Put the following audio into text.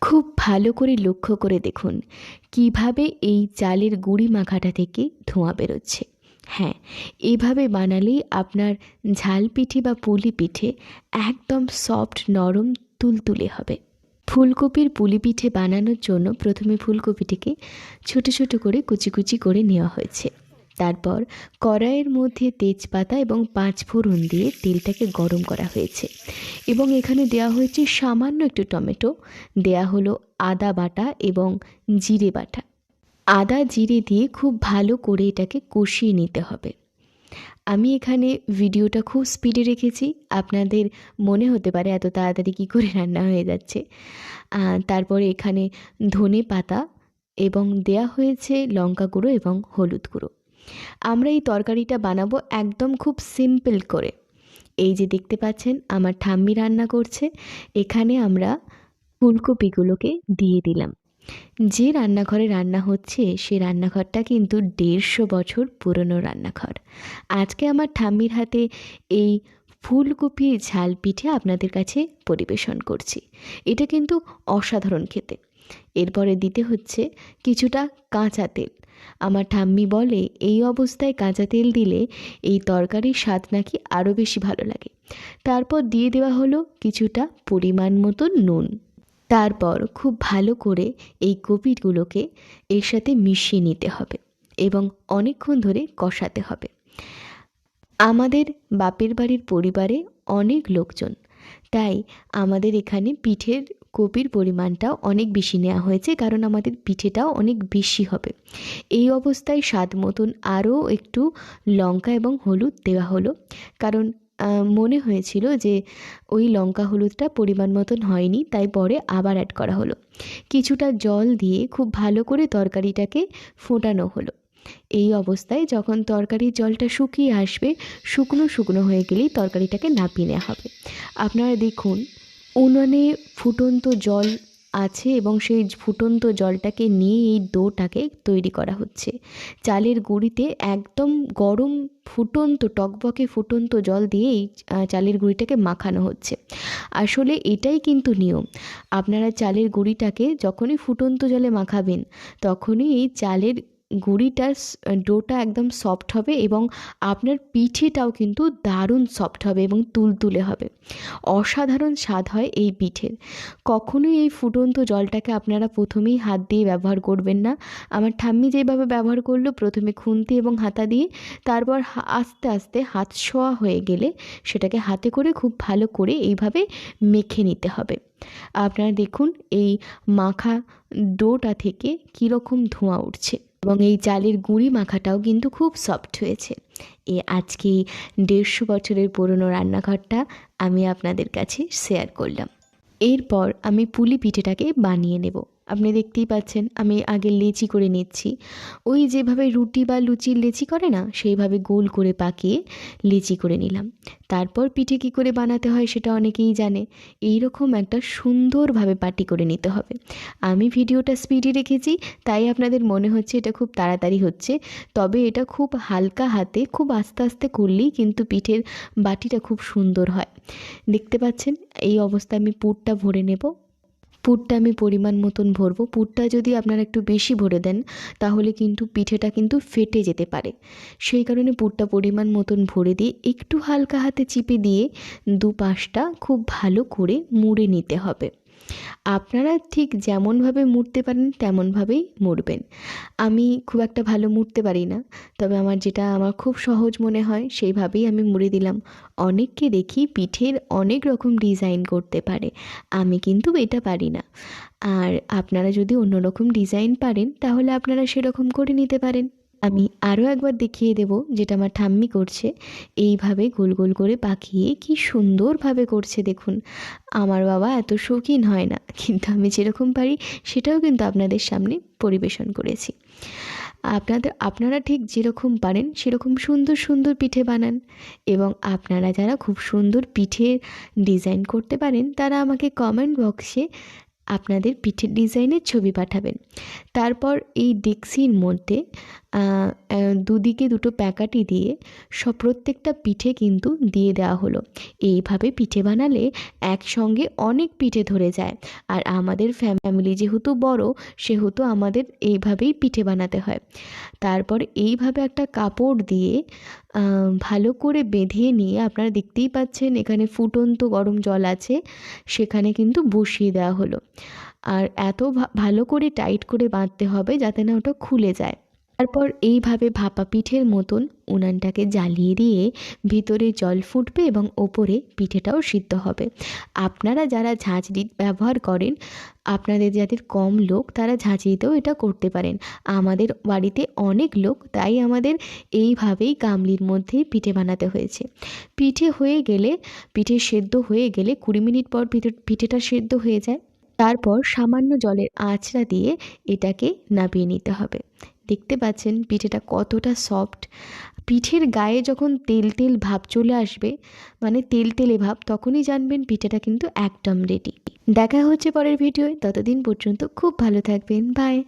খুব ভালো করে লক্ষ্য করে দেখুন কিভাবে এই চালের গুঁড়ি মাখাটা থেকে ধোঁয়া বেরোচ্ছে। হ্যাঁ, এভাবে বানালেই আপনার ঝাল পিঠে বা পুলি পিঠে একদম সফট, নরম, তুলতুলে হবে। ফুলকপির পুলি পিঠে বানানোর জন্য প্রথমে ফুলকপিটিকে ছোট ছোট করে কুচি কুচি করে নেওয়া হয়েছে। তারপর কড়াইয়ের মধ্যে তেজপাতা এবং 5 ফোড়ন দিয়ে তেলটাকে গরম করা হয়েছে এবং এখানে দেওয়া হয়েছে সামান্য একটু টমেটো, দেয়া হলো আদা বাটা এবং জিরে বাটা। আদা জিরে দিয়ে খুব ভালো করে এটাকে কষিয়ে নিতে হবে। আমি এখানে ভিডিওটা খুব স্পিডে রেখেছি, আপনাদের মনে হতে পারে এত তাড়াতাড়ি কী করে রান্না হয়ে যাচ্ছে। তারপরে এখানে ধনে পাতা এবং দেয়া হয়েছে লঙ্কা গুঁড়ো এবং হলুদ গুঁড়ো। আমরা এই তরকারিটা বানাবো একদম খুব সিম্পল করে। এই যে দেখতে পাচ্ছেন আমার ঠাম্মি রান্না করছে, এখানে আমরা ফুলকপিগুলোকে দিয়ে দিলাম। যে রান্নাঘরে রান্না হচ্ছে সে রান্নাঘরটা কিন্তু 150 বছর পুরনো রান্নাঘর। আজকে আমার ঠাম্মির হাতে এই ফুলকপির ঝাল পিঠে আপনাদের কাছে পরিবেশন করছি। এটা কিন্তু অসাধারণ খেতে। এরপরে দিতে হচ্ছে কিছুটা কাঁচা তেল। আমার ঠাম্মি বলে এই অবস্থায় কাঁচা তেল দিলে এই তরকারির স্বাদ নাকি আরও বেশি ভালো লাগে। তারপর দিয়ে দেওয়া হলো কিছুটা পরিমাণ মতো নুন। তারপর খুব ভালো করে এই কপিগুলোকে এর সাথে মিশিয়ে নিতে হবে এবং অনেকক্ষণ ধরে কষাতে হবে। আমাদের বাপের বাড়ির পরিবারে অনেক লোকজন, তাই আমাদের এখানে পিঠের কপির পরিমাণটাও অনেক বেশি নেওয়া হয়েছে, কারণ আমাদের পিঠেটাও অনেক বেশি হবে। এই অবস্থায় স্বাদ মতন আরও একটু লঙ্কা এবং হলুদ দেওয়া হলো, কারণ মনে হয়েছিল যে ওই লঙ্কা হলুদটা পরিমাণ মতন হয়নি, তাই পরে আবার অ্যাড করা হলো। কিছুটা জল দিয়ে খুব ভালো করে তরকারিটাকে ফোটানো হলো। এই অবস্থায় যখন তরকারির জলটা শুকিয়ে আসবে, শুকনো শুকনো হয়ে গেলেই তরকারিটাকে নামিয়ে নেওয়া হবে। আপনারা দেখুন উনুনে ফুটন্ত জল আছে এবং সেই ফুটন্ত জলটাকে নিয়ে এই ডোটাকে তৈরি করা হচ্ছে। চালের গুঁড়িতে একদম গরম ফুটন্ত টকবকে ফুটন্ত জল দিয়ে এই চালের গুঁড়িটাকে মাখানো হচ্ছে। আসলে এটাই কিন্তু নিয়ম। আপনারা চালের গুঁড়িটাকে যখনই ফুটন্ত জলে মাখাবেন তখনই এই চালের গুঁড়িটার ডোটা একদম সফট হবে এবং আপনার পিঠেটাও কিন্তু দারুণ সফট হবে এবং তুলতুলে হবে। অসাধারণ স্বাদ হয় এই পিঠের। কখনোই এই ফুটন্ত জলটাকে আপনারা প্রথমেই হাত দিয়ে ব্যবহার করবেন না। আমার ঠাম্মি যেভাবে ব্যবহার করলো, প্রথমে খুন্তি এবং হাতা দিয়ে, তারপর আস্তে আস্তে হাত ছোঁয়া হয়ে গেলে সেটাকে হাতে করে খুব ভালো করে এইভাবে মেখে নিতে হবে। আপনারা দেখুন এই মাখা ডোটা থেকে কীরকম ধোঁয়া উঠছে এবং এই চালের গুঁড়ি মাখাটাও কিন্তু খুব সফট হয়েছে। আজকে 150 বছরের পুরনো রান্নাঘরটা আমি আপনাদের কাছে শেয়ার করলাম। এরপর আমি পুলি পিঠেটাকে বানিয়ে নেব। আপনি দেখতেই পাচ্ছেন আমি আগে লেচি করে নিচ্ছি। ওই যেভাবে রুটি বা লুচির লেচি করে না, সেইভাবে গোল করে পাকিয়ে লেচি করে নিলাম। তারপর পিঠে কী করে বানাতে হয় সেটা অনেকেই জানে। এই রকম একটা সুন্দরভাবে পাটি করে নিতে হবে। আমি ভিডিওটা স্পিডে রেখেছি, তাই আপনাদের মনে হচ্ছে এটা খুব তাড়াতাড়ি হচ্ছে, তবে এটা খুব হালকা হাতে খুব আস্তে আস্তে করলেই কিন্তু পিঠের বাটিটা খুব সুন্দর হয়। দেখতে পাচ্ছেন এই অবস্থায় আমি পুরটা ভরে নেব। পুরটা আমি পরিমাণ মতন ভরবো। পুরটা যদি আপনারা একটু বেশি ভরে দেন তাহলে কিন্তু পিঠেটা কিন্তু ফেটে যেতে পারে। সেই কারণে পুরটা পরিমাণ মতন ভরে দিয়ে একটু হালকা হাতে চিপে দিয়ে দুপাশটা খুব ভালো করে মুড়ে নিতে হবে। আপনারা ঠিক যেমনভাবে মুড়তে পারেন তেমনভাবেই মুড়বেন। আমি খুব একটা ভালো মুড়তে পারি না, তবে আমার খুব সহজ মনে হয় সেইভাবেই আমি মুড়ে দিলাম। অনেককে দেখি পিঠের অনেক রকম ডিজাইন করতে পারে, আমি কিন্তু এটা পারি না। আর আপনারা যদি অন্য রকম ডিজাইন পারেন তাহলে আপনারা সেরকম করে নিতে পারেন। আমি আরও একবার দেখিয়ে দেব যেটা আমার ঠাম্মি করছে। এইভাবে গোল গোল করে পাকিয়ে কি সুন্দরভাবে করছে দেখুন। আমার বাবা এত শৌখিন হয় না, কিন্তু আমি যেরকম পারি সেটাও কিন্তু আপনাদের সামনে পরিবেশন করেছি। আপনারা ঠিক যেরকম পারেন সেরকম সুন্দর সুন্দর পিঠে বানান এবং আপনারা যারা খুব সুন্দর পিঠের ডিজাইন করতে পারেন তারা আমাকে কমেন্ট বক্সে আপনাদের পিঠের ডিজাইনের ছবি পাঠাবেন। তারপর এই ডেক্সির মধ্যে দুদিকে দুটো প্যাকাটি দিয়ে প্রত্যেকটা পিঠে কিন্তু দিয়ে দেওয়া হলো। এইভাবে পিঠে বানালে একসঙ্গে অনেক পিঠে ধরে যায়। আর আমাদের ফ্যামিলি যেহেতু বড়, সেহেতু আমাদের এইভাবেই পিঠে বানাতে হয়। তারপর এইভাবে একটা কাপড় দিয়ে ভালো করে বেঁধে নিয়ে, আপনারা দেখতেই পাচ্ছেন এখানে ফুটন্ত গরম জল আছে, সেখানে কিন্তু বসিয়ে দেওয়া হলো। আর এত ভালো করে টাইট করে বাঁধতে হবে যাতে না ওটা খুলে যায়। তারপর এইভাবে ভাপা পিঠের মতন উনানটাকে জ্বালিয়ে দিয়ে ভিতরে জল ফুটবে এবং ওপরে পিঠেটাও সিদ্ধ হবে। আপনারা যারা ঝাঁঝরি ব্যবহার করেন, আপনাদের যাদের কম লোক, তারা ঝাঁঝরিতেও এটা করতে পারেন। আমাদের বাড়িতে অনেক লোক, তাই আমাদের এইভাবেই গামলির মধ্যেই পিঠে বানাতে হয়েছে। পিঠে সেদ্ধ হয়ে গেলে 20 মিনিট পর পিঠেটা সেদ্ধ হয়ে যায়। তারপর সামান্য জলের আঁচড়া দিয়ে এটাকে নামিয়ে নিতে হবে। দেখতে পাচ্ছেন পিঠেটা কতটা সফট। পিঠের গায়ে যখন তেল তেল ভাব চলে আসবে, মানে তেলে ভাব, তখনই জানবেন পিঠেটা কিন্তু একদম রেডি। দেখা হচ্ছে পরের ভিডিওয়, ততদিন পর্যন্ত খুব ভালো থাকবেন। বাই।